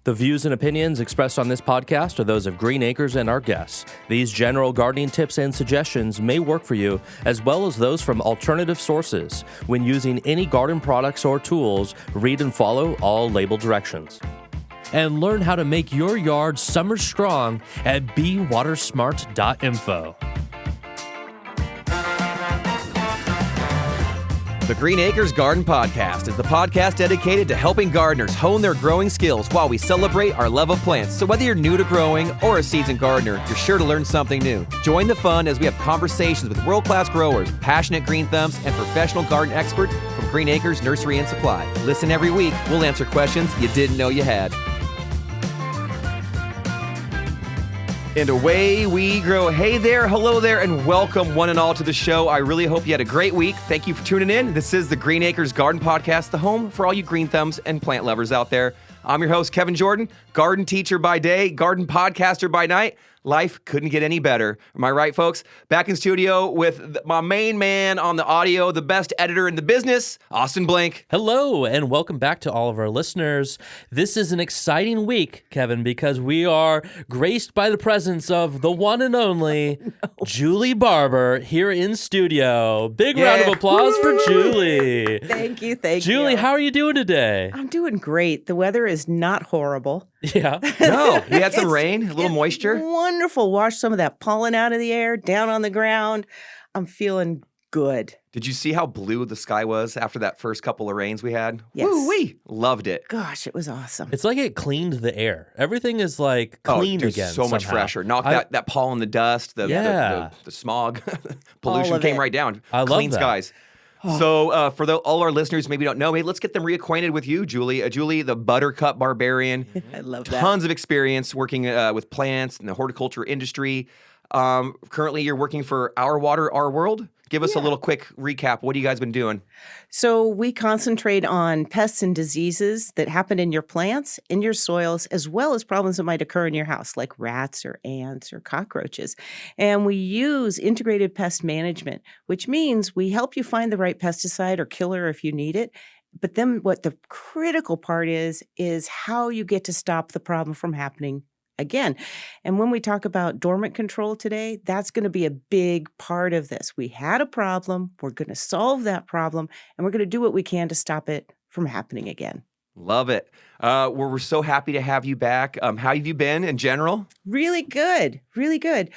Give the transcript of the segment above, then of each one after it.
The views and opinions expressed on this podcast are those of Green Acres and our guests. These general gardening tips and suggestions may work for you, as well as those from alternative sources. When using any garden products or tools, read and follow all label directions. And learn how to make your yard summer strong at bewatersmart.info. The Green Acres Garden Podcast is the podcast dedicated to helping gardeners hone their growing skills while we celebrate our love of plants. So whether you're new to growing or a seasoned gardener, you're sure to learn something new. Join the fun as we have conversations with world-class growers, passionate green thumbs, and professional garden experts from Green Acres Nursery and Supply. Listen every week. We'll answer questions you didn't know you had. And away we grow. Hey there, hello there, and welcome one and all to the show. I really hope you had a great week. Thank you for tuning in. This is the Green Acres Garden Podcast, the home for all you green thumbs and plant lovers out there. I'm your host, Kevin Jordan, garden teacher by day, garden podcaster by night. Life couldn't get any better. Am I right, folks? Back in studio with my main man on the audio, the best editor in the business, Austin Blank. Hello, and welcome back to all of our listeners. This is an exciting week, Kevin, because we are graced by the presence of the one and only Julie Barbour here in studio. Big round of applause for Julie. Thank you. Julie, how are you doing today? I'm doing great. The weather is not horrible. Yeah. No, we had some rain, a little moisture. Wonderful. Wash some of that pollen out of the air, down on the ground. I'm feeling good. Did you see how blue the sky was after that first couple of rains we had? Yes. Woo-wee. Loved it. Gosh, it was awesome. It's like it cleaned the air. Everything is like clean again. So much fresher. Knock that pollen, the dust, the smog, pollution came right down. I love Clean that. skies. So for all our listeners who maybe don't know, let's get them reacquainted with you, Julie. Julie, the buttercup barbarian. I love that. Tons of experience working with plants in the horticulture industry. Currently, you're working for Our Water, Our World. Give us a little quick recap. What have you guys been doing? So we concentrate on pests and diseases that happen in your plants, in your soils, as well as problems that might occur in your house, like rats or ants or cockroaches. And we use integrated pest management, which means we help you find the right pesticide or killer if you need it. But then what the critical part is how you get to stop the problem from happening again. And when we talk about dormant control today, that's going to be a big part of this. We had a problem, we're going to solve that problem, and we're going to do what we can to stop it from happening again. Love it. We're so happy to have you back. How have you been in general? Really good. Really good.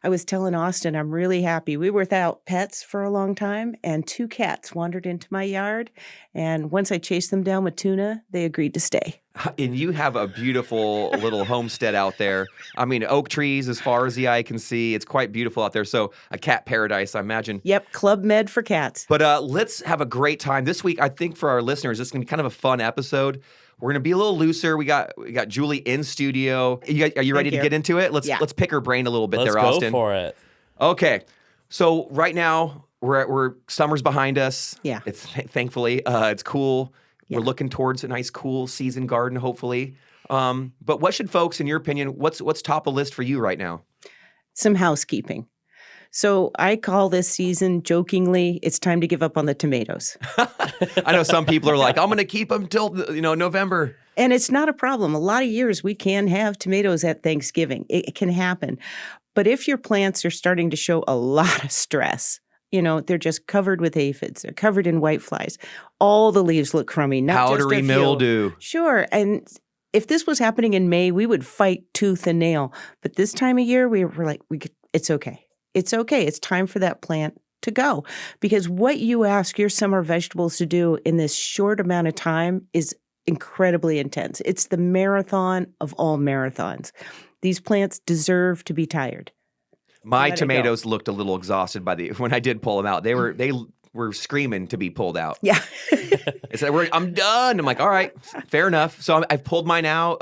I was telling Austin, I'm really happy. We were without pets for a long time, and 2 cats wandered into my yard. And once I chased them down with tuna, they agreed to stay. And you have a beautiful little homestead out there. I mean, oak trees as far as the eye can see. It's quite beautiful out there. So a cat paradise, I imagine. Yep, Club Med for cats. But let's have a great time. This week, I think for our listeners, this is going to be kind of a fun episode. We're going to be a little looser. We got Julie in studio. Are you ready to get into it? Let's pick her brain a little bit. Let's there, Austin. Go for it. Okay. So right now, we're summer's behind us. Yeah. It's thankfully it's cool. Yeah. We're looking towards a nice, cool season garden, hopefully. But what should folks, in your opinion, what's top of the list for you right now? Some housekeeping. So I call this season, jokingly, it's time to give up on the tomatoes. I know some people are like, I'm going to keep them till November. And it's not a problem. A lot of years we can have tomatoes at Thanksgiving. It can happen. But if your plants are starting to show a lot of stress, they're just covered with aphids, they're covered in whiteflies, all the leaves look crummy, not powdery just a few. mildew. Sure. And if this was happening in May, we would fight tooth and nail. But this time of year, we were like, it's okay. It's okay. It's time for that plant to go. Because what you ask your summer vegetables to do in this short amount of time is incredibly intense. It's the marathon of all marathons. These plants deserve to be tired. My tomatoes looked a little exhausted when I did pull them out. They were screaming to be pulled out. Yeah. They said, I'm done. I'm like, all right, fair enough. So I've pulled mine out.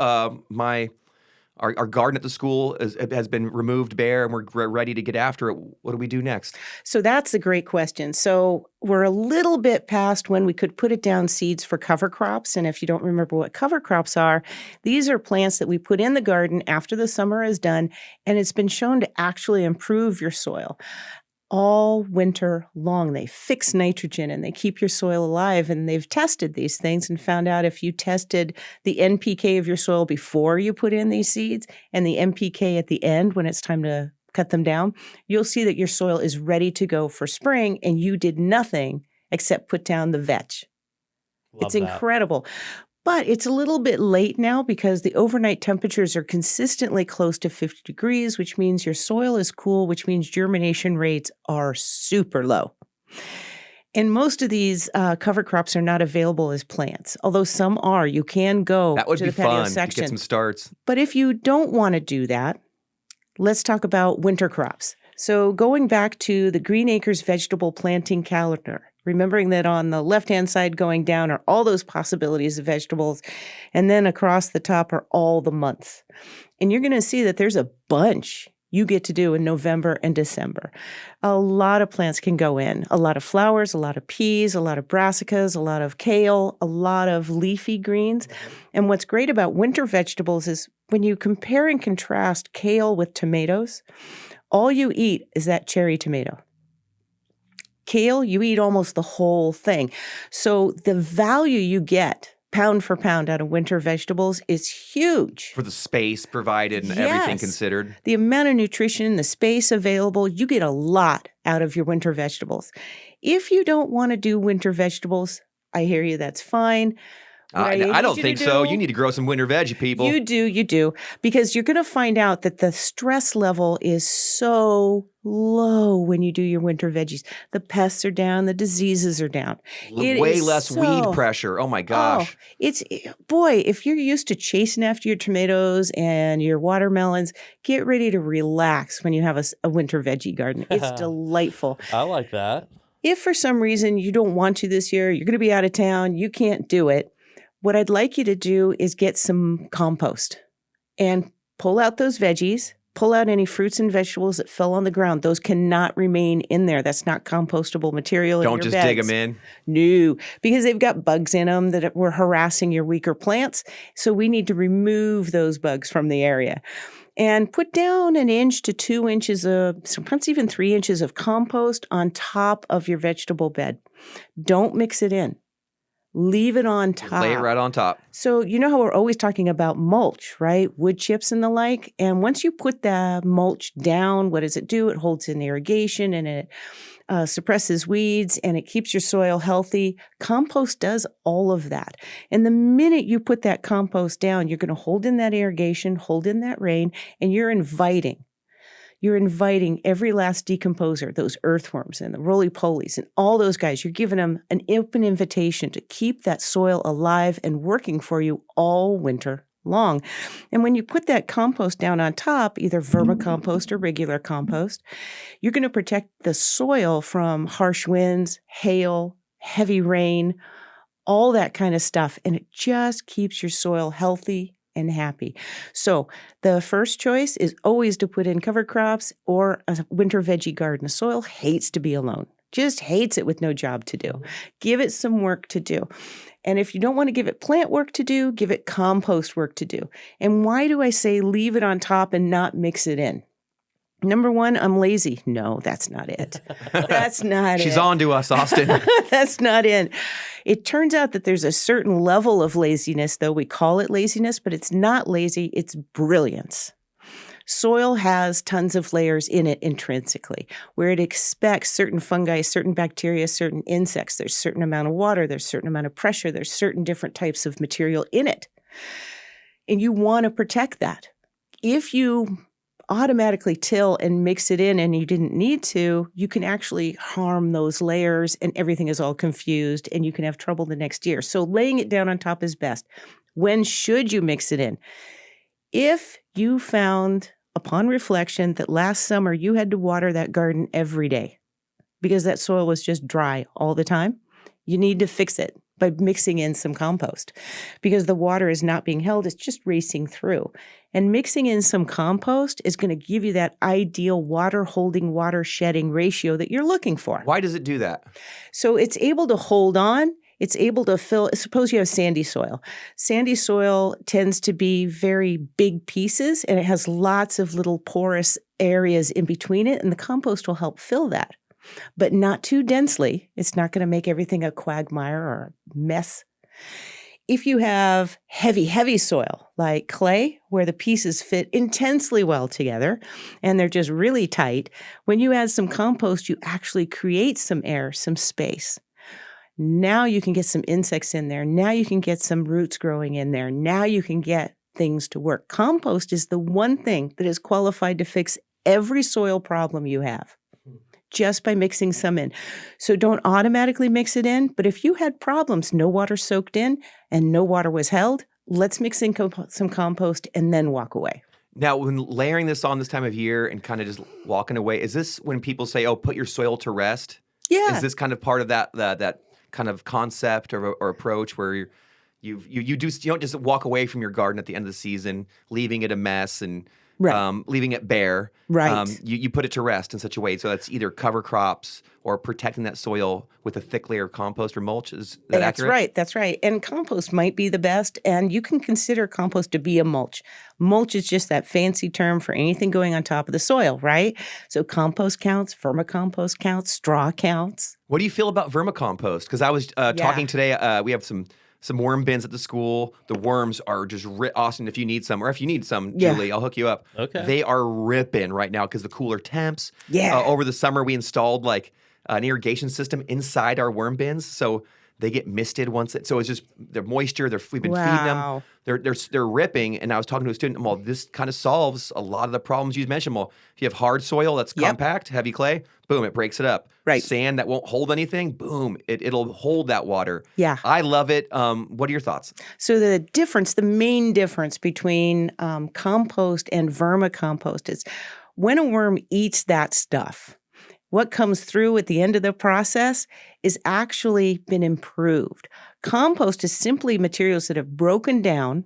Our garden at the school has been removed bare, and we're ready to get after it. What do we do next? So that's a great question. So we're a little bit past when we could put it down seeds for cover crops. And if you don't remember what cover crops are, these are plants that we put in the garden after the summer is done, and it's been shown to actually improve your soil. all winter long. They fix nitrogen and they keep your soil alive. And they've tested these things and found out if you tested the NPK of your soil before you put in these seeds and the NPK at the end when it's time to cut them down, you'll see that your soil is ready to go for spring and you did nothing except put down the vetch. Love It's that. incredible. But it's a little bit late now because the overnight temperatures are consistently close to 50 degrees, which means your soil is cool, which means germination rates are super low. And most of these cover crops are not available as plants, although some are. You can go That would to be the patio fun to section. get some starts. But if you don't want to do that, let's talk about winter crops. So going back to the Green Acres vegetable planting calendar, remembering that on the left-hand side going down are all those possibilities of vegetables, and then across the top are all the months. And you're going to see that there's a bunch you get to do in November and December. A lot of plants can go in. A lot of flowers, a lot of peas, a lot of brassicas, a lot of kale, a lot of leafy greens. And what's great about winter vegetables is when you compare and contrast kale with tomatoes, all you eat is that cherry tomato. Kale, you eat almost the whole thing. So the value you get pound for pound out of winter vegetables is huge. For the space provided and everything Yes. considered. The amount of nutrition, the space available, you get a lot out of your winter vegetables. If you don't want to do winter vegetables, I hear you, that's fine. What I need don't you think to so. do- You need to grow some winter veggie, people. You do, because you're going to find out that the stress level is so low when you do your winter veggies. The pests are down, the diseases are down. It Way is less weed pressure. Oh my gosh. Boy, if you're used to chasing after your tomatoes and your watermelons, get ready to relax when you have a winter veggie garden. It's delightful. I like that. If for some reason you don't want to this year, you're going to be out of town, you can't do it, what I'd like you to do is get some compost and pull out those veggies, pull out any fruits and vegetables that fell on the ground. Those cannot remain in there. That's not compostable material in Don't your just beds. dig them in. No, because they've got bugs in them that were harassing your weaker plants. So we need to remove those bugs from the area. And put down 1 inch to 2 inches of, sometimes even 3 inches of compost on top of your vegetable bed. Don't mix it in. Leave it on Just top. lay it right on top. So you know how we're always talking about mulch, right? Wood chips and the like. And once you put the mulch down, what does it do? It holds in irrigation and it suppresses weeds and it keeps your soil healthy. Compost does all of that. And the minute you put that compost down, you're going to hold in that irrigation, hold in that rain, and you're inviting every last decomposer, those earthworms and the roly-polies and all those guys. You're giving them an open invitation to keep that soil alive and working for you all winter long. And when you put that compost down on top, either vermicompost or regular compost, you're going to protect the soil from harsh winds, hail, heavy rain, all that kind of stuff. And it just keeps your soil healthy and happy. So the first choice is always to put in cover crops or a winter veggie garden. The soil hates to be alone, just hates it with no job to do. Give it some work to do. And if you don't want to give it plant work to do, give it compost work to do. And why do I say leave it on top and not mix it in? Number one, I'm lazy. No, that's not it. That's not it. She's on to us, Austin. That's not it. It turns out that there's a certain level of laziness, though we call it laziness, but it's not lazy, it's brilliance. Soil has tons of layers in it intrinsically, where it expects certain fungi, certain bacteria, certain insects. There's a certain amount of water, there's a certain amount of pressure, there's certain different types of material in it. And you want to protect that. If you automatically till and mix it in and you didn't need to, you can actually harm those layers and everything is all confused and you can have trouble the next year. So laying it down on top is best. When should you mix it in? If you found upon reflection that last summer you had to water that garden every day because that soil was just dry all the time, you need to fix it by mixing in some compost because the water is not being held, it's just racing through. And mixing in some compost is going to give you that ideal water holding, water shedding ratio that you're looking for. Why does it do that? So it's able to hold on. It's able to fill, suppose you have sandy soil. Sandy soil tends to be very big pieces, and it has lots of little porous areas in between it, and the compost will help fill that, but not too densely. It's not going to make everything a quagmire or a mess. If you have heavy soil, like clay, where the pieces fit intensely well together and they're just really tight, when you add some compost, you actually create some air, some space. Now you can get some insects in there. Now you can get some roots growing in there. Now you can get things to work. Compost is the one thing that is qualified to fix every soil problem you have, just by mixing some in. So don't automatically mix it in, but if you had problems, no water soaked in and no water was held, let's mix in some compost and then walk away. Now, when layering this on this time of year and kind of just walking away, is this when people say, oh, put your soil to rest? Yeah. Is this kind of part of that kind of concept or approach where you don't just walk away from your garden at the end of the season, leaving it a mess and leaving it bare. Right. You put it to rest in such a way so that's either cover crops or protecting that soil with a thick layer of compost or mulch. Is that accurate? That's right. And compost might be the best, and you can consider compost to be a mulch. Mulch is just that fancy term for anything going on top of the soil, right? So compost counts, vermicompost counts, straw counts. What do you feel about vermicompost? Because I was talking today, we have some worm bins at the school. The worms are just Austin, if you need some, Julie, I'll hook you up. Okay. They are ripping right now because the cooler temps. Yeah. Over the summer, we installed like an irrigation system inside our worm bins, so they get misted so it's just the moisture. We've been feeding them. They're ripping. And I was talking to a student. Well, this kind of solves a lot of the problems you mentioned. Well, if you have hard soil that's compact, heavy clay, boom, it breaks it up. Right. Sand that won't hold anything, boom, it'll hold that water. Yeah. I love it. What are your thoughts? So the main difference between compost and vermicompost is when a worm eats that stuff, what comes through at the end of the process is actually been improved. Compost is simply materials that have broken down,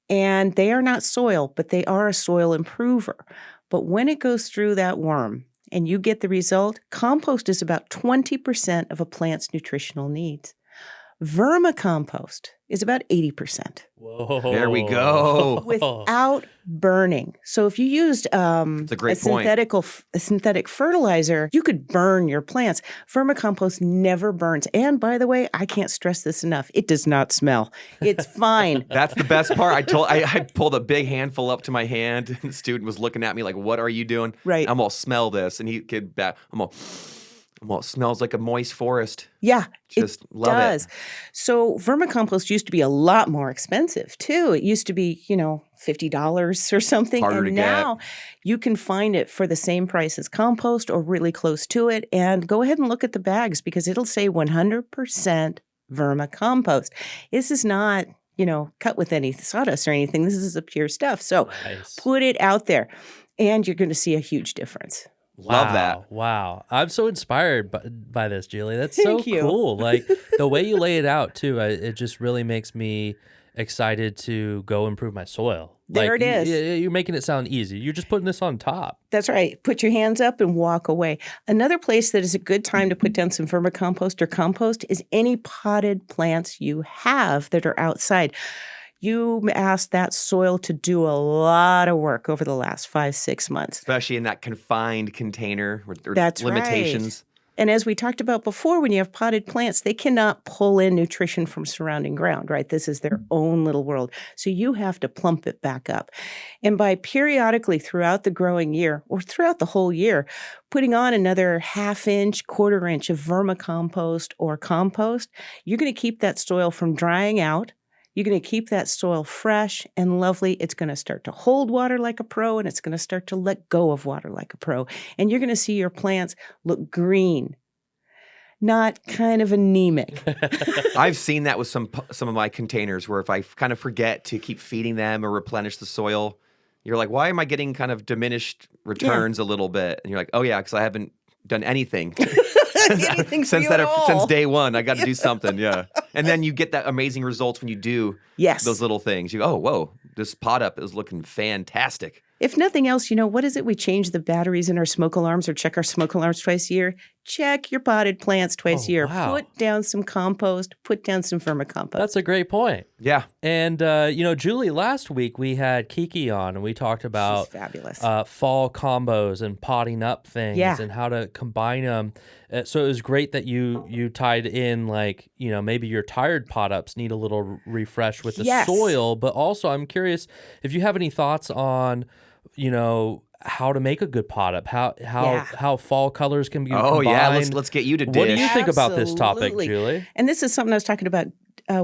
and they are not soil, but they are a soil improver. But when it goes through that worm and you get the result, compost is about 20% of a plant's nutritional needs. Vermicompost is about 80%. Whoa. There we go. Without burning. So if you used That's a great point. A synthetic fertilizer, you could burn your plants. Vermicompost never burns. And by the way, I can't stress this enough. It does not smell. It's fine. That's the best part. I pulled a big handful up to my hand, and the student was looking at me like, "What are you doing?" Right. I'm all smell this, and he could back. Well, it smells like a moist forest. Yeah, Just it love does. it. So vermicompost used to be a lot more expensive too. It used to be, $50 or something. Harder to and get. now you can find it for the same price as compost or really close to it. And go ahead and look at the bags because it'll say 100% vermicompost. This is not, cut with any sawdust or anything. This is a pure stuff. So put it out there and you're going to see a huge difference. Love that. Wow. I'm so inspired by this, Julie. That's Thank so you. cool. Like the way you lay it out too, it just really makes me excited to go improve my soil. There like, it is. You're making it sound easy. You're just putting this on top. That's right. Put your hands up and walk away. Another place that is a good time to put down some vermicompost or compost is any potted plants you have that are outside. You asked that soil to do a lot of work over the last 5-6 months. Especially in that confined container with their That's limitations. Right. And as we talked about before, when you have potted plants, they cannot pull in nutrition from surrounding ground, right? This is their own little world. So you have to plump it back up. And by periodically throughout the growing year or throughout the whole year, putting on another 1/2 inch, 1/4 inch of vermicompost or compost, you're going to keep that soil from drying out. You're going to keep that soil fresh and lovely. It's going to start to hold water like a pro, and it's going to start to let go of water like a pro. And you're going to see your plants look green, not kind of anemic. I've seen that with some of my containers where if I kind of forget to keep feeding them or replenish the soil, you're like, why am I getting kind of diminished returns a little bit? And you're like, oh yeah, because I haven't done anything. Since day one, I got to do something. Yeah. And then you get that amazing results when you do those little things. You go, oh, whoa, this pot up is looking fantastic. If nothing else, what is it? We change the batteries in our smoke alarms or check our smoke alarms twice a year check your potted plants twice a year. wow. Put down some compost, put down some vermicompost. That's a great point. Yeah. And, Julie, last week we had Kiki on and we talked about She's fabulous. fall combos and potting up things and how to combine them. So it was great that you tied in, like, maybe your tired pot ups need a little refresh with the soil. But also I'm curious if you have any thoughts on, how to make a good pot up, how fall colors can be combined. Yeah, let's get you to dish. What do you think about this topic, Julie? And this is something I was talking about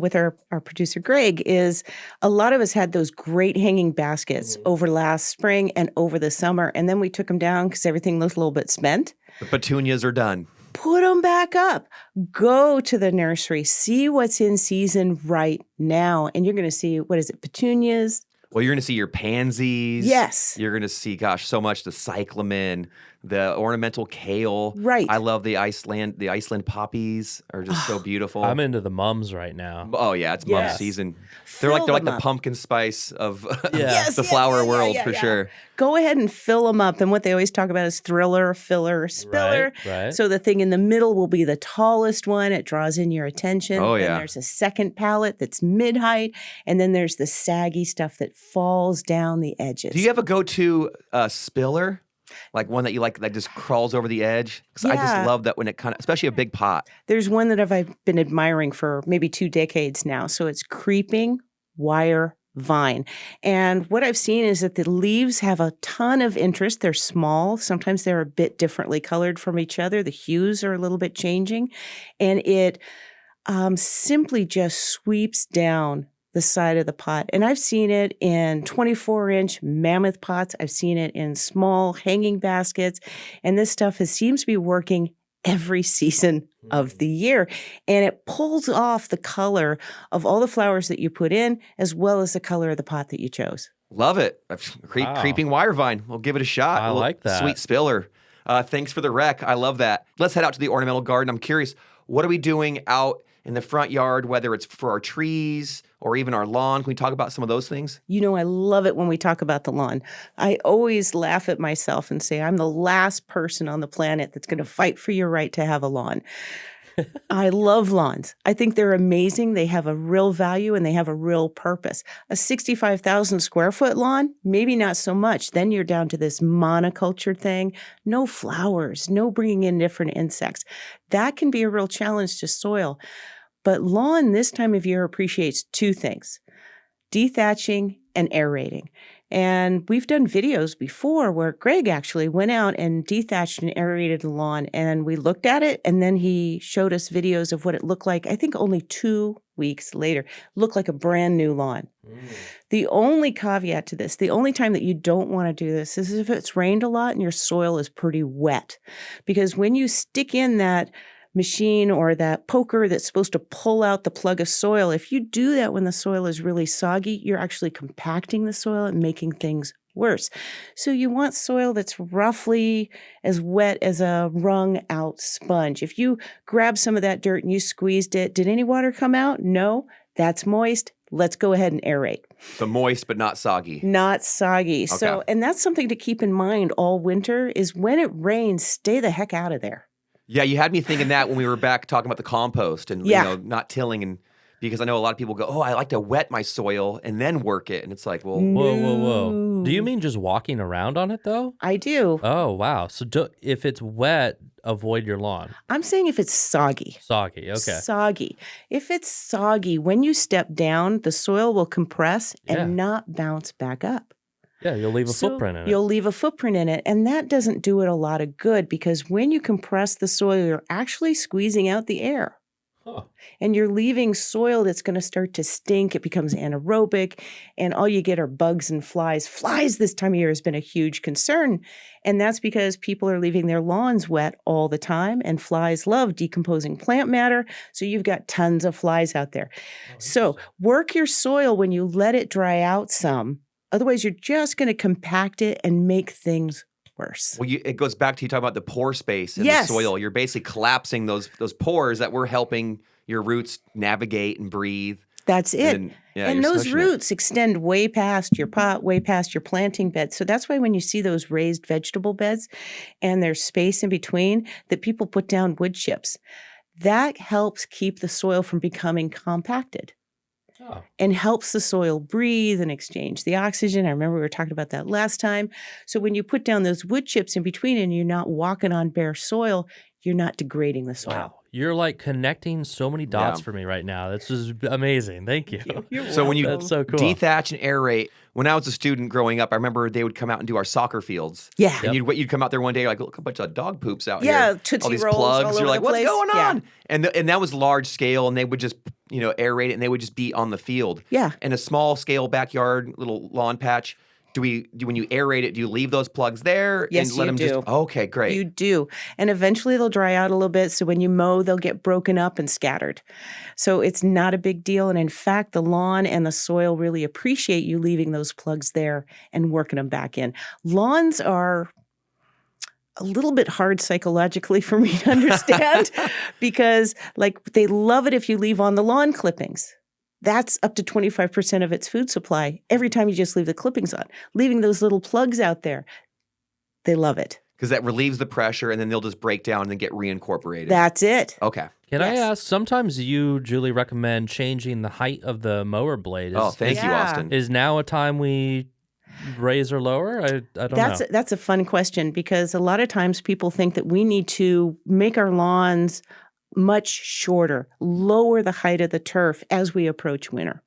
with our producer Greg, is a lot of us had those great hanging baskets over last spring and over the summer, and then we took them down because everything looked a little bit spent. The petunias are done. Put them back up. Go to the nursery. See what's in season right now, and you're going to see, petunias? Well, you're going to see your pansies. Yes. You're going to see, so much, the cyclamen, the ornamental kale. Right. I love the Iceland poppies are just so beautiful. I'm into the mums right now. Oh, yeah, it's mum season. They're like the pumpkin spice of the flower world for sure. Go ahead and fill them up. And what they always talk about is thriller, filler, spiller. Right. So the thing in the middle will be the tallest one. It draws in your attention. Oh, Then there's a second palette that's mid-height. And then there's the saggy stuff that falls down the edges. Do you have a go-to spiller? Like one that you like that just crawls over the edge? Because I just love that when it especially a big pot. There's one that I've been admiring for maybe 2 decades now. So it's creeping wire vine. And what I've seen is that the leaves have a ton of interest. They're small. Sometimes they're a bit differently colored from each other. The hues are a little bit changing. And it simply just sweeps down the side of the pot. And I've seen it in 24-inch mammoth pots. I've seen it in small hanging baskets. And this stuff seems to be working every season of the year. And it pulls off the color of all the flowers that you put in, as well as the color of the pot that you chose. Love it. Creeping wire vine. We'll give it a shot. I like that. Sweet spiller. Thanks for the rec. I love that. Let's head out to the ornamental garden. I'm curious, what are we doing out in the front yard, whether it's for our trees or even our lawn? Can we talk about some of those things? I love it when we talk about the lawn. I always laugh at myself and say, I'm the last person on the planet that's going to fight for your right to have a lawn. I love lawns. I think they're amazing. They have a real value and they have a real purpose. A 65,000 square foot lawn, maybe not so much. Then you're down to this monoculture thing. No flowers, no bringing in different insects. That can be a real challenge to soil. But lawn this time of year appreciates 2 things: dethatching and aerating. And we've done videos before where Greg actually went out and dethatched and aerated the lawn, and we looked at it, and then he showed us videos of what it looked like. I think only 2 weeks later, looked like a brand new lawn. The only caveat to this, the only time that you don't want to do this is if it's rained a lot and your soil is pretty wet. Because when you stick in that machine or that poker that's supposed to pull out the plug of soil, if you do that when the soil is really soggy, you're actually compacting the soil and making things worse. So you want soil that's roughly as wet as a wrung out sponge. If you grab some of that dirt and you squeezed it, did any water come out? No, that's moist. Let's go ahead and aerate. So moist, but not soggy. Not soggy. Okay. So, and that's something to keep in mind all winter is when it rains, stay the heck out of there. Yeah, you had me thinking that when we were back talking about the compost and not tilling, and because I know a lot of people go, I like to wet my soil and then work it, and it's like, well, whoa. Do you mean just walking around on it though? I do. Oh, wow. So if it's wet, avoid your lawn. I'm saying if it's soggy. Soggy, okay. Soggy. If it's soggy, when you step down, the soil will compress and not bounce back up. Yeah, you'll leave a footprint in it. You'll leave a footprint in it, and that doesn't do it a lot of good because when you compress the soil, you're actually squeezing out the air. Huh. And you're leaving soil that's going to start to stink. It becomes anaerobic, and all you get are bugs and flies. Flies this time of year has been a huge concern, and that's because people are leaving their lawns wet all the time, and flies love decomposing plant matter, so you've got tons of flies out there. So work your soil when you let it dry out some. Otherwise, you're just going to compact it and make things worse. Well, it goes back to you talking about the pore space in the soil. You're basically collapsing those pores that were helping your roots navigate and breathe. That's it. And then, yeah, and you're those smushing it. roots extend way past your pot, way past your planting bed. So that's why when you see those raised vegetable beds and there's space in between, that people put down wood chips, that helps keep the soil from becoming compacted. Oh. And helps the soil breathe and exchange the oxygen. I remember we were talking about that last time. So when you put down those wood chips in between and you're not walking on bare soil, you're not degrading the soil. Wow. You're like connecting so many dots for me right now. This is amazing. Thank you. So when you That's so cool. dethatch and aerate, when I was a student growing up, I remember they would come out and do our soccer fields. Yeah. And you'd come out there one day like, look, a bunch of dog poops out Yeah, here. Tootsie all these Rolls plugs. all You're over like, the what's place. going Yeah. on? And that was large scale, and they would just aerate it, and they would just be on the field. Yeah. In a small scale backyard, little lawn patch. When you aerate it, do you leave those plugs there Yes, and let you them do. just? Okay, great. You do. And eventually they'll dry out a little bit. So when you mow, they'll get broken up and scattered. So it's not a big deal. And in fact, the lawn and the soil really appreciate you leaving those plugs there and working them back in. Lawns are a little bit hard psychologically for me to understand because they love it if you leave on the lawn clippings. That's up to 25% of its food supply every time you just leave the clippings on. Leaving those little plugs out there, they love it. Because that relieves the pressure, and then they'll just break down and then get reincorporated. That's it. Okay. Can I ask, sometimes you, Julie, recommend changing the height of the mower blade. Thank you, Austin. Is now a time we raise or lower? I don't know. That's a fun question because a lot of times people think that we need to make our lawns much shorter, lower the height of the turf as we approach winter.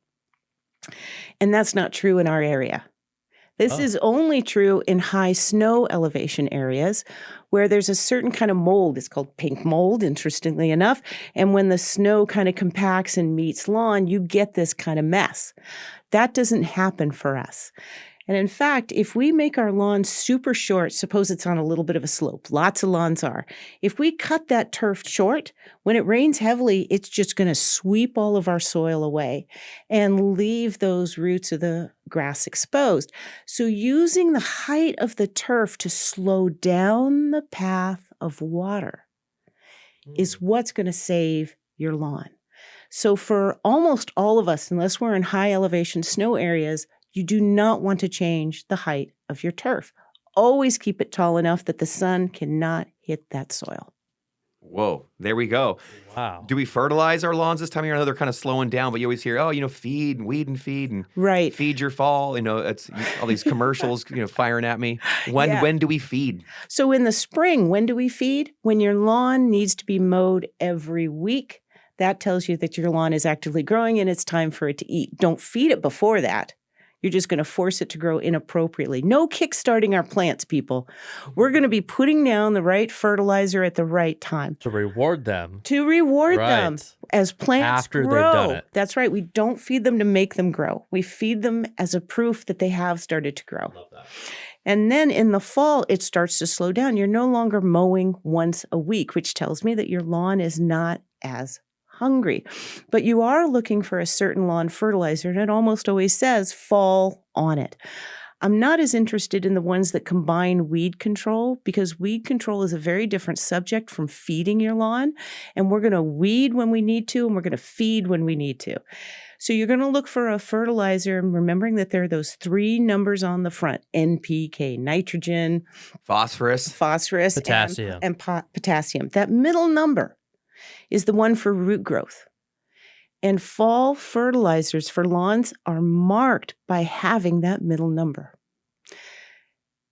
And that's not true in our area. This is only true in high snow elevation areas where there's a certain kind of mold. It's called pink mold, interestingly enough. And when the snow kind of compacts and meets lawn, you get this kind of mess. That doesn't happen for us. And in fact, if we make our lawn super short, suppose it's on a little bit of a slope, lots of lawns are. If we cut that turf short, when it rains heavily, it's just going to sweep all of our soil away and leave those roots of the grass exposed. So using the height of the turf to slow down the path of water is what's going to save your lawn. So for almost all of us, unless we're in high elevation snow areas, you do not want to change the height of your turf. Always keep it tall enough that the sun cannot hit that soil. Whoa, there we go. Wow. Do we fertilize our lawns this time of year? I know they're kind of slowing down, but you always hear, feed and weed and feed and feed your fall. It's all these commercials, firing at me. When do we feed? So in the spring, when do we feed? When your lawn needs to be mowed every week. That tells you that your lawn is actively growing and it's time for it to eat. Don't feed it before that. You're just going to force it to grow inappropriately. No kickstarting our plants, people. We're going to be putting down the right fertilizer at the right time. To reward them. To reward them as plants after grow. they've done it. That's right. We don't feed them to make them grow. We feed them as a proof that they have started to grow. Love that. And then in the fall, it starts to slow down. You're no longer mowing once a week, which tells me that your lawn is not as hungry. But you are looking for a certain lawn fertilizer, and it almost always says fall on it. I'm not as interested in the ones that combine weed control because weed control is a very different subject from feeding your lawn. And we're going to weed when we need to, and we're going to feed when we need to. So you're going to look for a fertilizer, and remembering that there are those 3 numbers on the front, NPK, nitrogen, phosphorus, potassium. and potassium. That middle number is the one for root growth. And fall fertilizers for lawns are marked by having that middle number.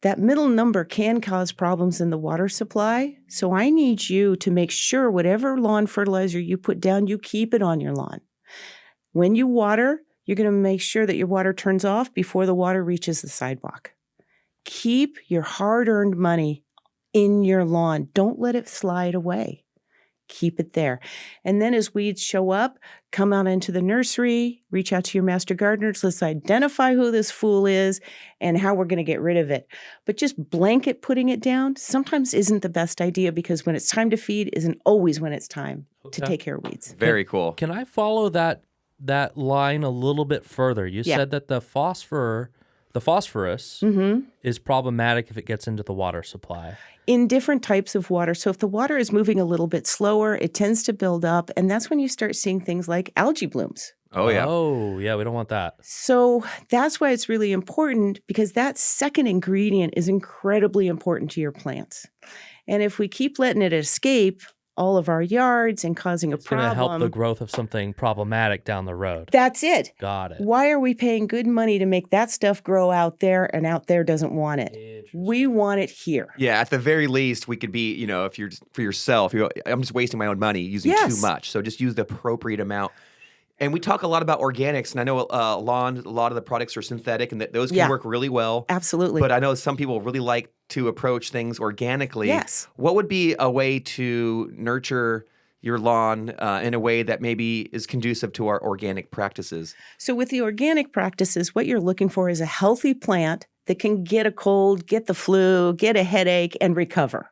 That middle number can cause problems in the water supply, so I need you to make sure whatever lawn fertilizer you put down, you keep it on your lawn. When you water, you're going to make sure that your water turns off before the water reaches the sidewalk. Keep your hard-earned money in your lawn. Don't let it slide away. Keep it there. And then as weeds show up, come out into the nursery, reach out to your master gardeners. Let's identify who this fool is and how we're going to get rid of it. But just blanket putting it down sometimes isn't the best idea because when it's time to feed isn't always when it's time to take care of weeds. Very cool. Can I follow that line a little bit further? You said that the phosphorus is problematic if it gets into the water supply. In different types of water. So if the water is moving a little bit slower, it tends to build up. And that's when you start seeing things like algae blooms. Oh, yeah. Oh, yeah, we don't want that. So that's why it's really important, because that second ingredient is incredibly important to your plants. And if we keep letting it escape all of our yards and causing a It's going to help the problem, growth of something problematic down the road. that's it. Got it. Why are we paying good money to make that stuff grow out there, and out there doesn't want it? We want it here. Yeah, at the very least, we could be, if you're for yourself, I'm just wasting my own money using too much. So just use the appropriate amount. And we talk a lot about organics, and I know lawn, a lot of the products are synthetic, and those can work really well. Absolutely. But I know some people really like to approach things organically. Yes. What would be a way to nurture your lawn in a way that maybe is conducive to our organic practices? So with the organic practices, what you're looking for is a healthy plant that can get a cold, get the flu, get a headache, and recover.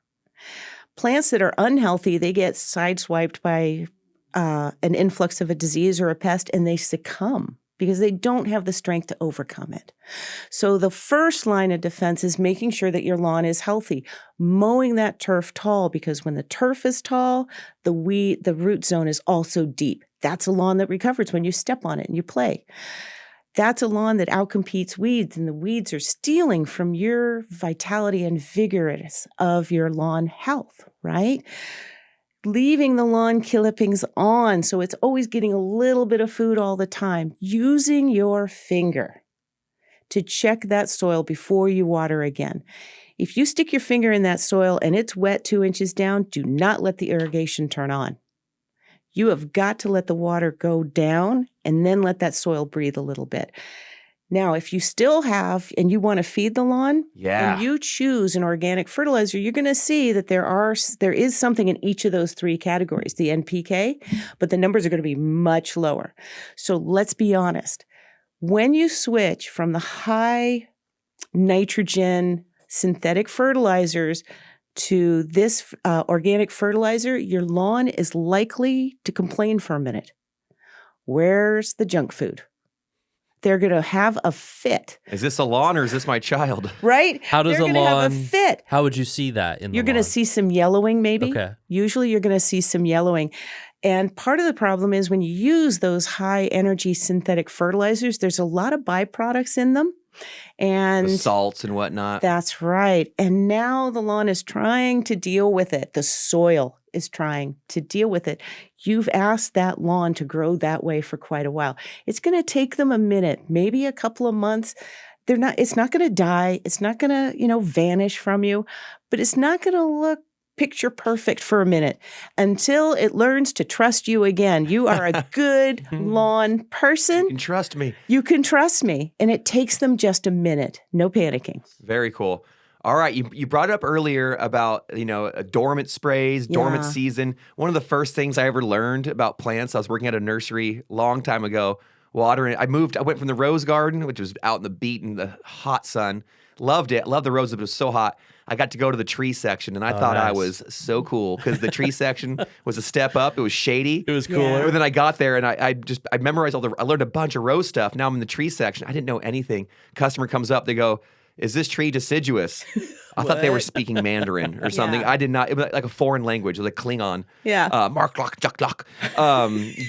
Plants that are unhealthy, they get sideswiped by an influx of a disease or a pest, and they succumb because they don't have the strength to overcome it. So the first line of defense is making sure that your lawn is healthy, mowing that turf tall, because when the turf is tall, the root zone is also deep. That's a lawn that recovers when you step on it and you play. That's a lawn that outcompetes weeds, and the weeds are stealing from your vitality and vigorous of your lawn health, right? Leaving the lawn clippings on so it's always getting a little bit of food all the time. Using your finger to check that soil before you water again. If you stick your finger in that soil and it's wet 2 inches down, do not let the irrigation turn on. You have got to let the water go down and then let that soil breathe a little bit. Now, if you still have and you want to feed the lawn, and you choose an organic fertilizer, you're going to see that there is something in each of those 3 categories, the NPK, but the numbers are going to be much lower. So let's be honest. When you switch from the high nitrogen synthetic fertilizers to this organic fertilizer, your lawn is likely to complain for a minute. Where's the junk food? They're going to have a fit. Is this a lawn or is this my child? Right? How does They're a gonna lawn have a fit? How would you see that in You're the going to lawn? see some yellowing, maybe. Okay. Usually you're going to see some yellowing. And part of the problem is when you use those high energy synthetic fertilizers, there's a lot of byproducts in them. And The salts and whatnot. That's right. And now the lawn is trying to deal with it. The soil is trying to deal with it. You've asked that lawn to grow that way for quite a while. It's going to take them a minute, maybe a couple of months. It's not going to die. It's not going to, vanish from you, but it's not going to look picture perfect for a minute until it learns to trust you again. You are a good lawn person. You can trust me. You can trust me. And it takes them just a minute. No panicking. Very cool. All right, you brought it up earlier about, dormant sprays, dormant season. One of the first things I ever learned about plants, I was working at a nursery a long time ago, watering. I went from the rose garden, which was out in the beat in the hot sun. Loved it. Loved the roses, but it was so hot. I got to go to the tree section, and I thought I was so cool because the tree section was a step up. It was shady. It was cooler. And then I got there, and I memorized I learned a bunch of rose stuff. Now I'm in the tree section. I didn't know anything. Customer comes up, they go, "Is this tree deciduous?" I thought they were speaking Mandarin or something. Yeah. I did not. It was like a foreign language. It was like Klingon. Yeah. Mark lock juck lock.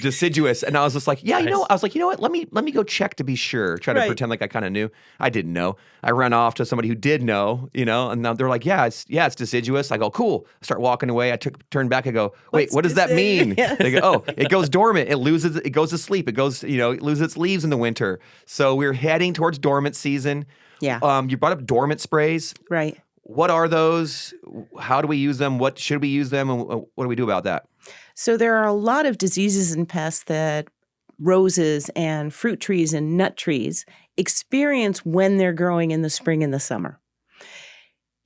Deciduous. And I was just like, I was like, you know what? Let me go check to be sure. Try to pretend like I kind of knew. I didn't know. I ran off to somebody who did know, and now they're like, it's deciduous. I go, cool. I start walking away. I turn back. I go, wait, what does that mean? Yeah. They go, oh, it goes dormant. It goes to sleep. It goes, it loses its leaves in the winter. So we're heading towards dormant season. Yeah. You brought up dormant sprays. Right. What are those? How do we use them? What should we use them? And what do we do about that? So there are a lot of diseases and pests that roses and fruit trees and nut trees experience when they're growing in the spring and the summer.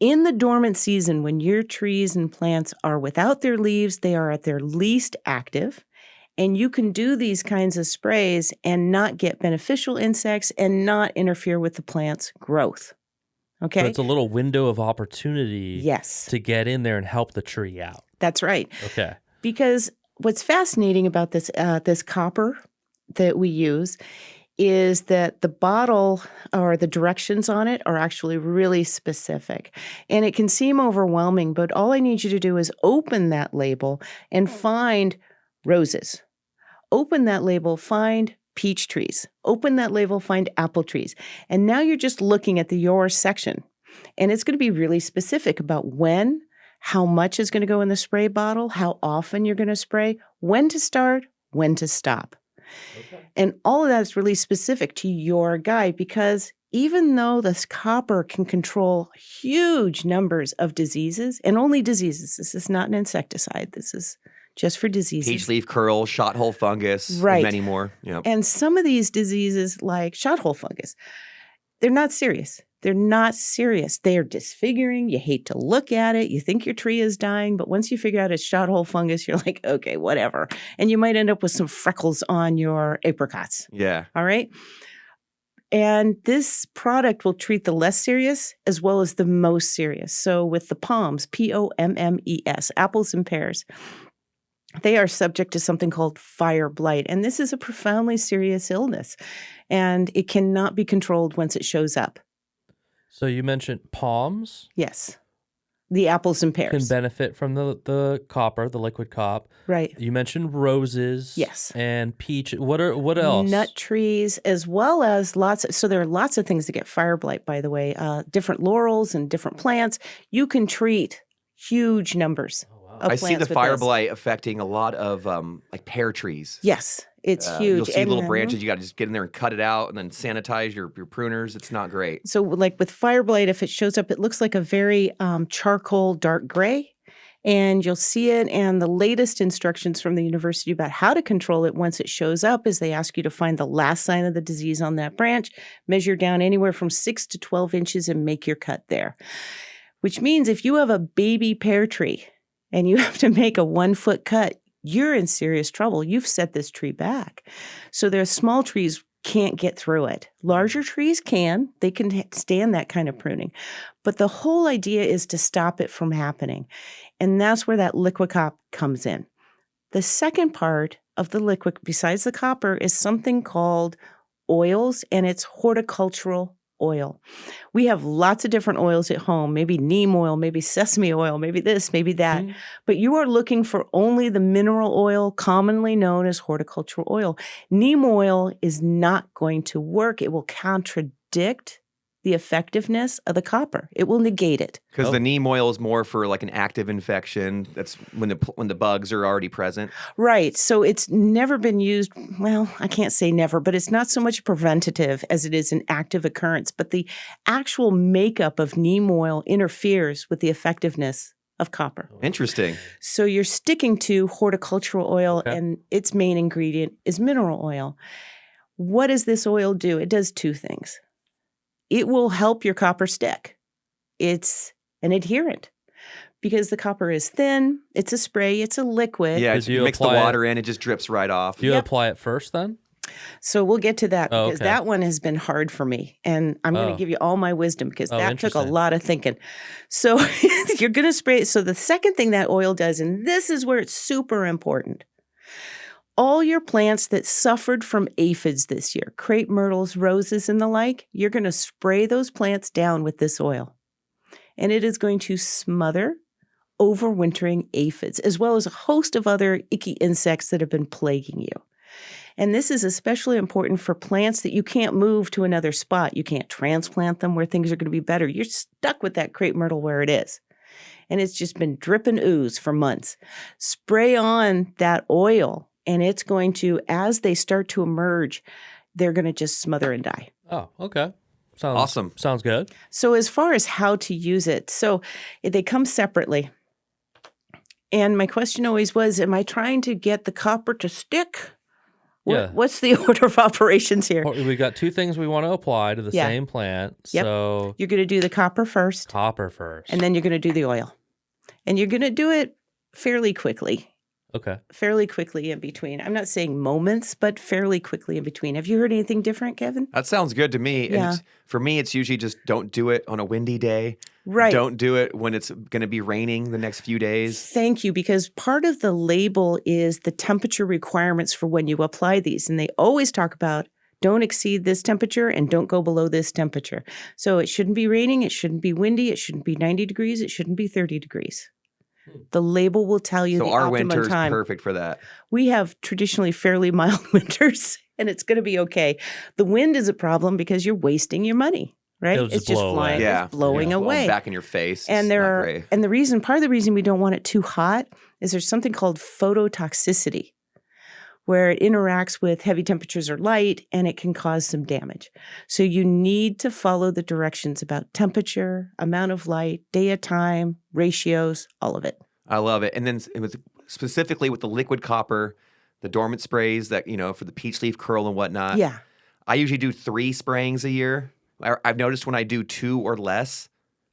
In the dormant season, when your trees and plants are without their leaves, they are at their least active. And you can do these kinds of sprays and not get beneficial insects and not interfere with the plant's growth. Okay? So it's a little window of opportunity to get in there and help the tree out. That's right. Okay. Because what's fascinating about this copper that we use is that the bottle or the directions on it are actually really specific. And it can seem overwhelming, but all I need you to do is open that label and find roses. Open that label, find peach trees. Open that label, find apple trees. And now you're just looking at the yours section. And it's going to be really specific about when, how much is going to go in the spray bottle, how often you're going to spray, when to start, when to stop. Okay. And all of that is really specific to your guy, because even though this copper can control huge numbers of diseases, and only diseases, this is not an insecticide, this is just for diseases. Peach leaf curl, shot hole fungus, right. And many more. Yep. And some of these diseases, like shot hole fungus, they're not serious. They're not serious. They are disfiguring. You hate to look at it. You think your tree is dying, but once you figure out it's shot hole fungus, you're like, okay, whatever. And you might end up with some freckles on your apricots. Yeah. All right. And this product will treat the less serious as well as the most serious. So with the POMS, POMMES, apples and pears, they are subject to something called fire blight. And this is a profoundly serious illness. And it cannot be controlled once it shows up. So you mentioned palms. Yes. The apples and pears. Can benefit from the copper, the liquid cop. Right. You mentioned roses. Yes. And peach. What else? Nut trees, as well as so there are lots of things that get fire blight, by the way. Different laurels and different plants. You can treat huge numbers of plants. I see the with fire this. blight affecting a lot of like pear trees. Yes. It's huge. You'll see little branches. You got to just get in there and cut it out and then sanitize your pruners. It's not great. So like with fire blight, if it shows up, it looks like a very charcoal dark gray. And you'll see it. And the latest instructions from the university about how to control it once it shows up is they ask you to find the last sign of the disease on that branch, measure down anywhere from 6 to 12 inches and make your cut there. Which means if you have a baby pear tree and you have to make a 1-foot cut, you're in serious trouble. You've set this tree back. So there's small trees can't get through it. Larger trees can. They can stand that kind of pruning. But the whole idea is to stop it from happening. And that's where that liquid cop comes in. The second part of the liquid, besides the copper, is something called oils, and it's horticultural oil. We have lots of different oils at home, maybe neem oil, maybe sesame oil, maybe this, maybe that. Mm-hmm. But you are looking for only the mineral oil commonly known as horticultural oil. Neem oil is not going to work. It will contradict the effectiveness of the copper. It will negate it. Because the neem oil is more for like an active infection. That's when the bugs are already present. Right. So it's never been used. Well, I can't say never, but it's not so much preventative as it is an active occurrence. But the actual makeup of neem oil interferes with the effectiveness of copper. Interesting. So you're sticking to horticultural oil, and its main ingredient is mineral oil. What does this oil do? It does two things. It will help your copper stick. It's an adherent because the copper is thin. It's a spray. It's a liquid. Yeah, you mix the water in. It just drips right off. You apply it first then? So we'll get to that because that one has been hard for me. And I'm going to give you all my wisdom because that took a lot of thinking. So you're going to spray it. So the second thing that oil does, and this is where it's super important, all your plants that suffered from aphids this year, crepe myrtles, roses, and the like, you're going to spray those plants down with this oil. And it is going to smother overwintering aphids, as well as a host of other icky insects that have been plaguing you. And this is especially important for plants that you can't move to another spot. You can't transplant them where things are going to be better. You're stuck with that crepe myrtle where it is. And it's just been dripping ooze for months. Spray on that oil. And it's going to, as they start to emerge, they're going to just smother and die. Oh, okay. Sounds awesome. Sounds good. So as far as how to use it, so they come separately. And my question always was, am I trying to get the copper to stick? What's the order of operations here? We've got two things we want to apply to the same plant. Yep. So you're going to do the copper first. And then you're going to do the oil. And you're going to do it fairly quickly. Okay. Fairly quickly in between. I'm not saying moments, but fairly quickly in between. Have you heard anything different, Kevin? That sounds good to me. Yeah. And for me, it's usually just don't do it on a windy day. Right. Don't do it when it's going to be raining the next few days. Thank you, because part of the label is the temperature requirements for when you apply these. And they always talk about don't exceed this temperature and don't go below this temperature. So it shouldn't be raining. It shouldn't be windy. It shouldn't be 90 degrees. It shouldn't be 30 degrees. The label will tell you the optimum time. So our winter is perfect for that. We have traditionally fairly mild winters and it's going to be okay. The wind is a problem because you're wasting your money, right? It'll just It's just blow flying, away. it's blowing Yeah. away. Back in your face. And It's not great. and part of the reason we don't want it too hot is there's something called phototoxicity, where it interacts with heavy temperatures or light, and it can cause some damage. So you need to follow the directions about temperature, amount of light, day of time, ratios, all of it. I love it. And then specifically with the liquid copper, the dormant sprays that, for the peach leaf curl and whatnot. Yeah. I usually do 3 sprayings a year. I've noticed when I do 2 or less,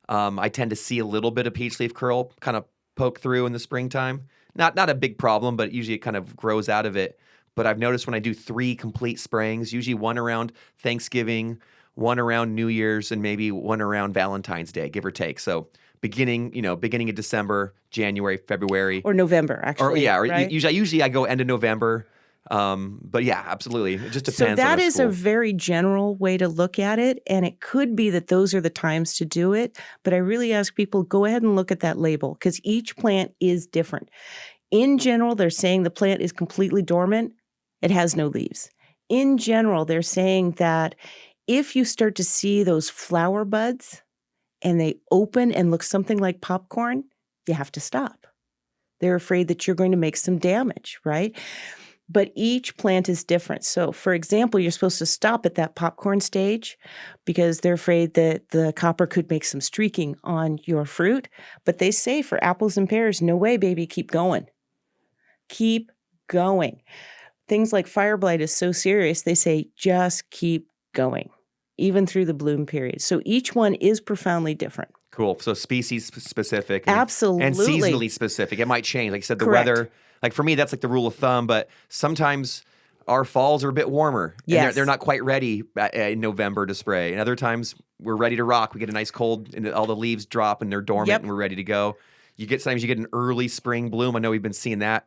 I tend to see a little bit of peach leaf curl kind of poke through in the springtime. Not a big problem, but usually it kind of grows out of it. But I've noticed when I do 3 complete sprayings, usually one around Thanksgiving, one around New Year's, and maybe one around Valentine's Day, give or take. So beginning of December, January, February. Or November, actually. Right? Usually I go end of November. But yeah, absolutely. It just depends. So that on the is school. a very general way to look at it. And it could be that those are the times to do it. But I really ask people, go ahead and look at that label because each plant is different. In general, they're saying the plant is completely dormant. It has no leaves. In general, they're saying that if you start to see those flower buds and they open and look something like popcorn, you have to stop. They're afraid that you're going to make some damage, right? But each plant is different. So, for example, you're supposed to stop at that popcorn stage because they're afraid that the copper could make some streaking on your fruit. But they say for apples and pears, no way, baby, keep going. Keep going. Things like fire blight is so serious, they say just keep going, even through the bloom period. So each one is profoundly different. Cool. So species specific. Absolutely. And seasonally specific. It might change. Like you said, the Correct. weather, like for me, that's like the rule of thumb, but sometimes our falls are a bit warmer. And Yes. they're not quite ready in November to spray. And other times we're ready to rock. We get a nice cold and all the leaves drop and they're dormant Yep. and we're ready to go. Sometimes you get an early spring bloom. I know we've been seeing that,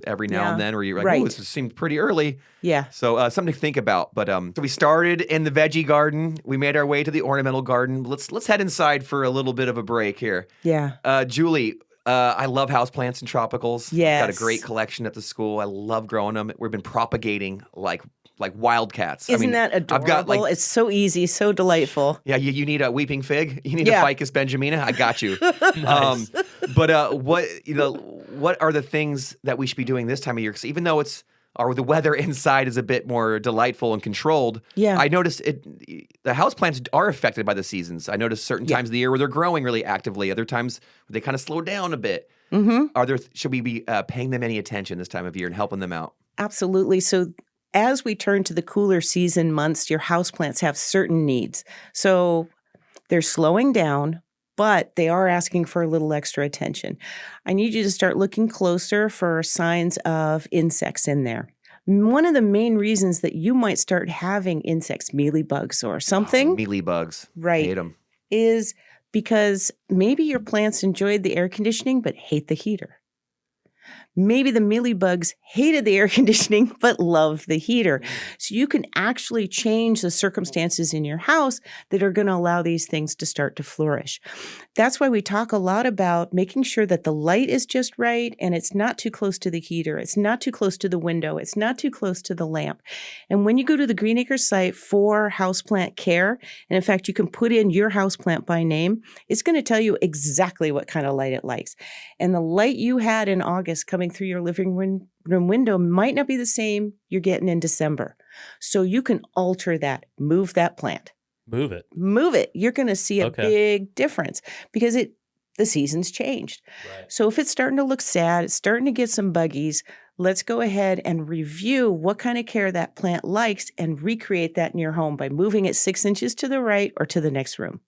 every now and then where you're like, Right. oh, this seems pretty early. Yeah. So something to think about. But so we started in the veggie garden. We made our way to the ornamental garden. Let's head inside for a little bit of a break here. Yeah. Julie, I love houseplants and tropicals. Yes. Got a great collection at the school. I love growing them. We've been propagating like wildcats. Isn't that adorable? I've got it's so easy, so delightful. yeah, you need a weeping fig. You need Yeah. a ficus benjamina. I got you. Nice. But what are the things that we should be doing this time of year? Because even though the weather inside is a bit more delightful and controlled. Yeah. I noticed the houseplants are affected by the seasons. I noticed certain times of the year where they're growing really actively. Other times they kind of slow down a bit. Mm-hmm. Should we be paying them any attention this time of year and helping them out? Absolutely. So as we turn to the cooler season months, your houseplants have certain needs. So they're slowing down, but they are asking for a little extra attention. I need you to start looking closer for signs of insects in there. One of the main reasons that you might start having insects, mealybugs or something, Mealybugs. right, Hate them. is because maybe your plants enjoyed the air conditioning but hate the heater. Maybe the mealybugs hated the air conditioning but love the heater. So you can actually change the circumstances in your house that are going to allow these things to start to flourish. That's why we talk a lot about making sure that the light is just right and it's not too close to the heater. It's not too close to the window. It's not too close to the lamp. And when you go to the Green Acres site for houseplant care, and in fact, you can put in your houseplant by name, it's going to tell you exactly what kind of light it likes. And the light you had in August coming through your living room window might not be the same you're getting in December. So you can alter that, move that plant. Move it. Move it. You're going to see a Okay. big difference because the season's changed. Right. So if it's starting to look sad, it's starting to get some buggies, let's go ahead and review what kind of care that plant likes and recreate that in your home by moving it 6 inches to the right or to the next room.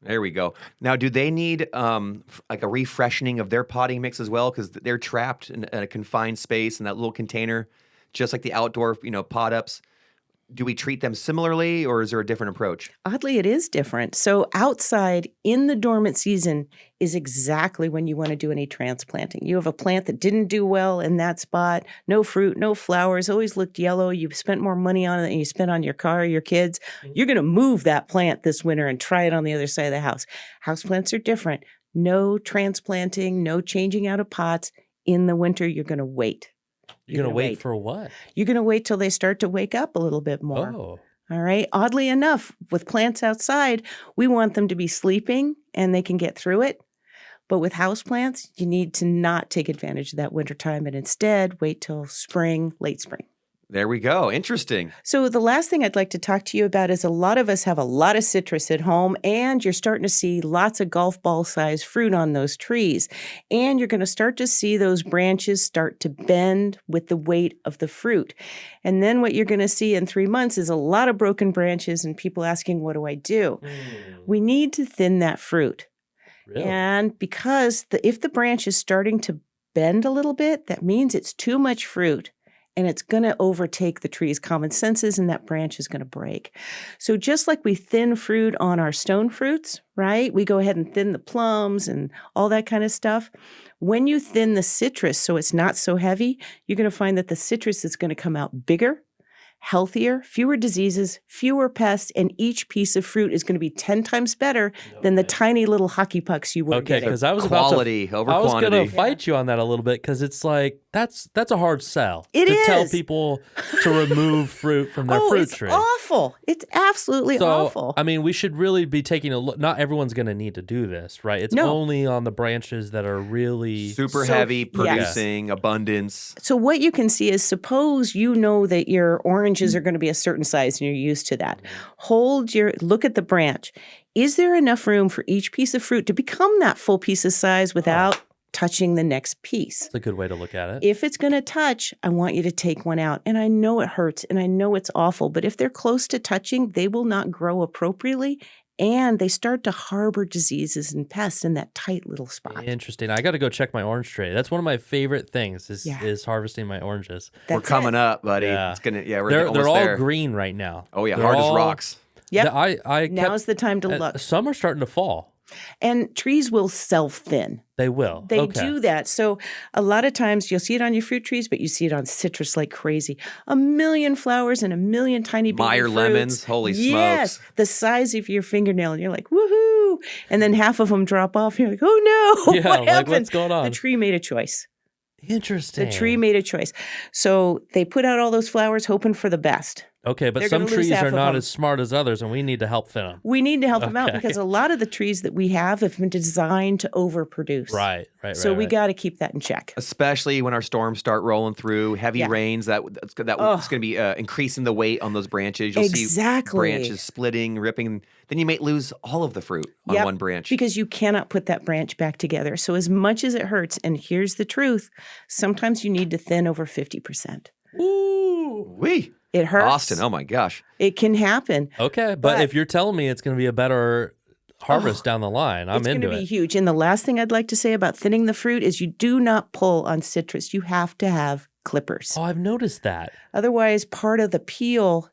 There we go. Now, do they need like a refreshing of their potting mix as well? Because they're trapped in a confined space in that little container, just like the outdoor, pot ups. Do we treat them similarly, or is there a different approach? Oddly, it is different. So outside in the dormant season is exactly when you want to do any transplanting. You have a plant that didn't do well in that spot, no fruit, no flowers, always looked yellow. You spent more money on it than you spent on your car or your kids. You're going to move that plant this winter and try it on the other side of the house. Houseplants are different. No transplanting, no changing out of pots. In the winter, you're going to wait. You're going to wait for what? You're going to wait till they start to wake up a little bit more. Oh. All right. Oddly enough, with plants outside, we want them to be sleeping and they can get through it. But with houseplants, you need to not take advantage of that wintertime and instead wait till spring, late spring. There we go. Interesting. So the last thing I'd like to talk to you about is a lot of us have a lot of citrus at home, and you're starting to see lots of golf ball size fruit on those trees. And you're going to start to see those branches start to bend with the weight of the fruit. And then what you're going to see in 3 months is a lot of broken branches and people asking, what do I do? We need to thin that fruit. Really? And because if the branch is starting to bend a little bit, that means it's too much fruit. And it's going to overtake the tree's common senses, and that branch is going to break. So just like we thin fruit on our stone fruits, right? We go ahead and thin the plums and all that kind of stuff. When you thin the citrus so it's not so heavy, you're going to find that the citrus is going to come out bigger, healthier, fewer diseases, fewer pests, and each piece of fruit is going to be 10 times better than the tiny little hockey pucks you were Okay, getting. because I was Quality about to, over I was quantity. going to fight you on that a little bit because it's like that's a hard sell It to is. tell people to remove fruit from their fruit it's tree. awful. It's absolutely awful. I mean, we should really be taking a look. Not everyone's going to need to do this, right? It's No. only on the branches that are really Super So- heavy, yes. producing, abundance. So what you can see is, suppose you know that your oranges are going to be a certain size and you're used to that. Look at the branch. Is there enough room for each piece of fruit to become that full piece of size without touching the next piece? That's a good way to look at it. If it's going to touch, I want you to take one out. And I know it hurts and I know it's awful, but if they're close to touching, they will not grow appropriately. And they start to harbor diseases and pests in that tight little spot. Interesting. I got to go check my orange tray. That's one of my favorite things Yeah. is harvesting my oranges. We're That's coming it. up, buddy. Yeah. It's gonna. Yeah, we're They're almost all there. green right now. Oh yeah, They're hard as all- rocks. Yep. I Now's the time to look. Some are starting to fall. And trees will self-thin. They will. They Okay. do that. So a lot of times you'll see it on your fruit trees, but you see it on citrus like crazy. 1,000,000 flowers and 1,000,000 tiny baby Meyer fruits. lemons, holy Yes, smokes. the size of your fingernail. And you're like, woohoo. And then half of them drop off. You're like, oh no, Yeah, what like, happened? what's going on? The tree made a choice. Interesting. The tree made a choice. So they put out all those flowers hoping for the best. Okay, but They're some gonna lose trees half are of not them. as smart as others, and we need to help thin them. We need to help them out Okay. because a lot of the trees that we have been designed to overproduce. Right. So we got to keep that in check. Especially when our storms start rolling through, heavy Yeah. rains. That's going to be increasing the weight on those branches. You'll see Exactly. branches splitting, ripping. Then you might lose all of the fruit on Yep, one branch. because you cannot put that branch back together. So as much as it hurts, and here's the truth, sometimes you need to thin over 50%. Ooh. Wee. It hurts. Austin, oh my gosh. It can happen. Okay, but But- if you're telling me it's going to be a better harvest down the line, I'm It's going into to be it. huge. And the last thing I'd like to say about thinning the fruit is you do not pull on citrus. You have to have clippers. Oh, I've noticed that. Otherwise, part of the peel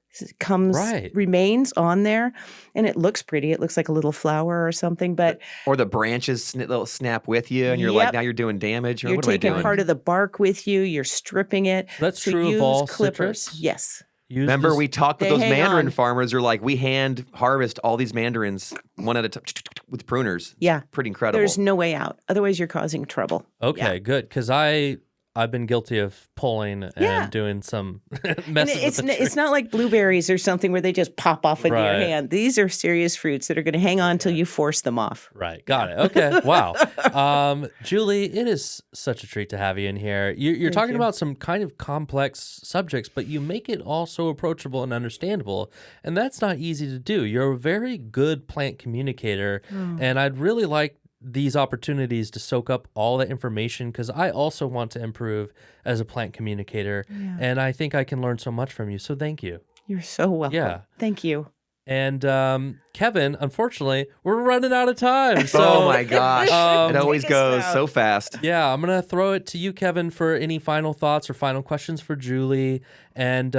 Right. remains on there, and it looks pretty. It looks like a little flower or something, but Or the branches snap with you, and you're like, Yep. now you're doing damage. Or you're what am I taking doing? part of the bark with you. You're stripping it. That's So true of use all clippers. citrus? Yes. Use Remember, this- we talked with They those hang mandarin on. farmers. Are like, we hand harvest all these mandarins one at a time with pruners. Yeah. Pretty incredible. There's no way out. Otherwise, you're causing trouble. Okay, good. Because I've been guilty of pulling and Yeah. doing some And messing with the tree. it's not like blueberries or something where they just pop off into your Right. hand. These are serious fruits that are going to hang on till you force them off. Right. Got it. Okay. Wow. Julie, it is such a treat to have you in here. You're Thank talking you. about some kind of complex subjects, but you make it all so approachable and understandable. And that's not easy to do. You're a very good plant communicator. And I'd really like these opportunities to soak up all the information because I also want to improve as a plant communicator. Yeah. And I think I can learn so much from you. So thank you. You're so welcome. Yeah. Thank you. And Kevin, unfortunately, we're running out of time. So, oh my gosh. um, it always Take us goes out. so fast. yeah, I'm gonna throw it to you, Kevin, for any final thoughts or final questions for Julie. And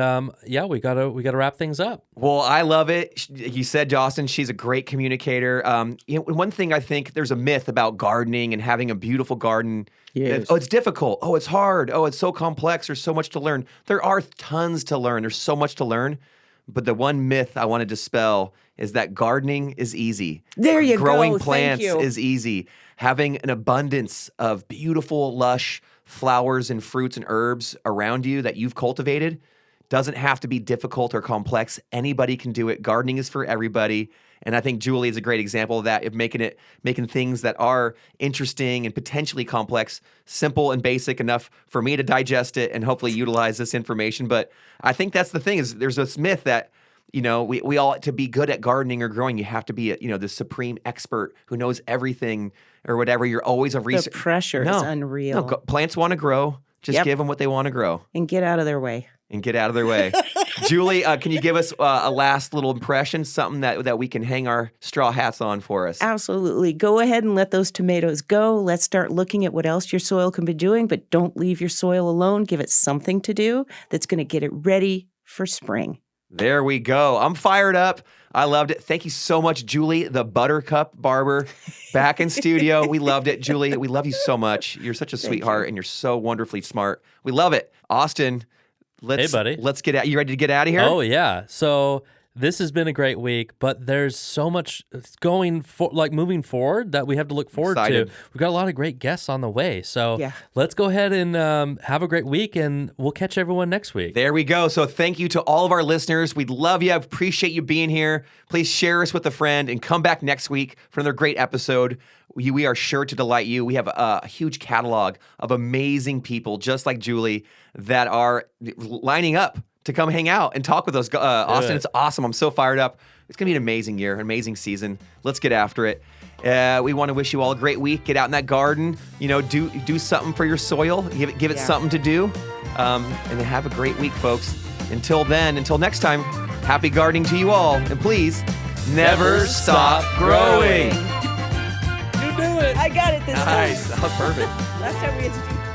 yeah, we gotta wrap things up. Well, I love it. You said, Austin, she's a great communicator. One thing I think there's a myth about gardening and having a beautiful garden. Yes. Oh, it's difficult. Oh, it's hard. Oh, it's so complex. There's so much to learn. There are tons to learn. There's so much to learn. But the one myth I want to dispel is that gardening is easy. There you go. Growing Thank plants you. is easy. Having an abundance of beautiful, lush flowers and fruits and herbs around you that you've cultivated. Doesn't have to be difficult or complex. Anybody can do it. Gardening is for everybody. And I think Julie is a great example of that, of making things that are interesting and potentially complex, simple and basic enough for me to digest it and hopefully utilize this information. But I think that's the thing, is there's this myth that, we all, to be good at gardening or growing, you have to be the supreme expert who knows everything or whatever. You're always a researcher. The pressure is unreal. No, plants want to grow. Just give them what they want to grow. And get out of their way. Julie, can you give us a last little impression, something that we can hang our straw hats on for us? Absolutely. Go ahead and let those tomatoes go. Let's start looking at what else your soil can be doing, but don't leave your soil alone. Give it something to do that's going to get it ready for spring. There we go. I'm fired up. I loved it. Thank you so much, Julie, the Buttercup Barbour, back in studio. We loved it. Julie, we love you so much. You're such a sweetheart, and you're so wonderfully smart. We love it. Austin, hey, buddy. Let's get out. You ready to get out of here? Oh, yeah. So this has been a great week, but there's so much moving forward that we have to look forward to. We've got a lot of great guests on the way. So let's go ahead and have a great week, and we'll catch everyone next week. There we go. So thank you to all of our listeners. We love you. I appreciate you being here. Please share us with a friend and come back next week for another great episode. We are sure to delight you. We have a huge catalog of amazing people just like Julie that are lining up to come hang out and talk with us. Austin, it's awesome. I'm so fired up. It's going to be an amazing year, an amazing season. Let's get after it. We want to wish you all a great week. Get out in that garden. Do something for your soil. Give it something to do. And have a great week, folks. Until next time, happy gardening to you all. And please, never stop growing. You do it. I got it this time. Nice. That was perfect. Last time we had to do